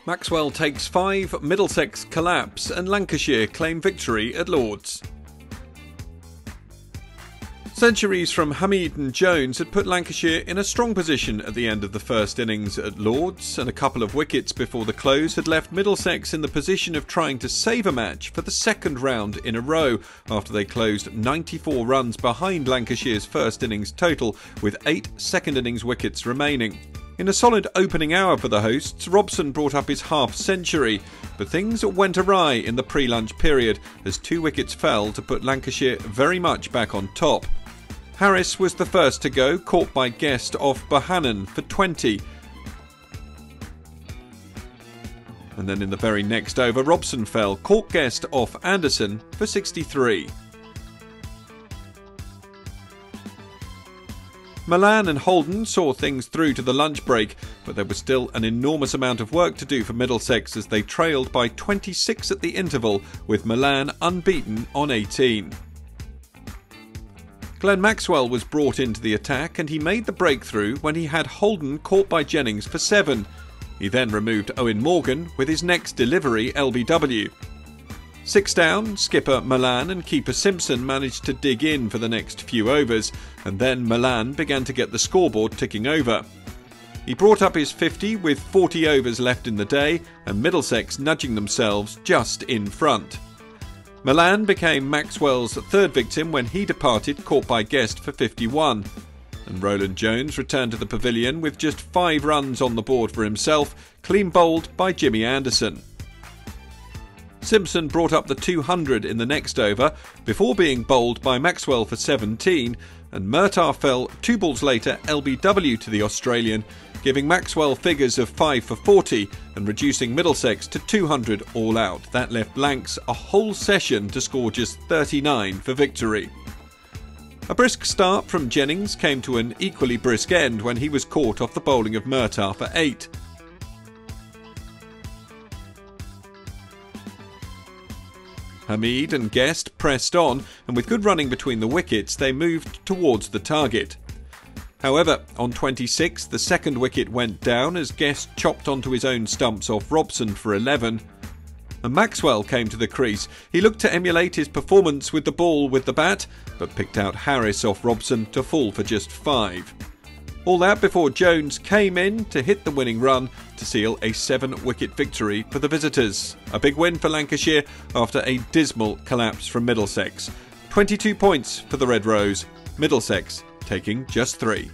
Maxwell takes 5, Middlesex collapse and Lancashire claim victory at Lord's. Centuries from Hamid and Jones had put Lancashire in a strong position at the end of the first innings at Lord's, and a couple of wickets before the close had left Middlesex in the position of trying to save a match for the second round in a row after they closed 94 runs behind Lancashire's first innings total with 8 second innings wickets remaining. In a solid opening hour for the hosts, Robson brought up his half-century, but things went awry in the pre-lunch period as 2 wickets fell to put Lancashire very much back on top. Harris was the first to go, caught by Guest off Bohannon for 20. And then in the very next over, Robson fell, caught Guest off Anderson for 63. Malan and Holden saw things through to the lunch break, but there was still an enormous amount of work to do for Middlesex as they trailed by 26 at the interval, with Malan unbeaten on 18. Glenn Maxwell was brought into the attack and he made the breakthrough when he had Holden caught by Jennings for 7. He then removed Owen Morgan with his next delivery LBW. 6 down, skipper Malan and keeper Simpson managed to dig in for the next few overs, and then Malan began to get the scoreboard ticking over. He brought up his 50 with 40 overs left in the day, and Middlesex nudging themselves just in front. Malan became Maxwell's third victim when he departed, caught by Guest for 51. And Roland Jones returned to the pavilion with just 5 runs on the board for himself, clean bowled by Jimmy Anderson. Simpson brought up the 200 in the next over before being bowled by Maxwell for 17, and Murtagh fell 2 balls later LBW to the Australian, giving Maxwell figures of 5 for 40 and reducing Middlesex to 200 all out. That left Lancs a whole session to score just 39 for victory. A brisk start from Jennings came to an equally brisk end when he was caught off the bowling of Murtagh for 8. Hamid and Guest pressed on, and with good running between the wickets they moved towards the target. However, on 26 the second wicket went down as Guest chopped onto his own stumps off Robson for 11. And Maxwell came to the crease. He looked to emulate his performance with the ball with the bat, but picked out Harris off Robson to fall for just 5. All that before Jones came in to hit the winning run to seal a 7-wicket victory for the visitors. A big win for Lancashire after a dismal collapse from Middlesex. 22 points for the Red Rose, Middlesex taking just 3.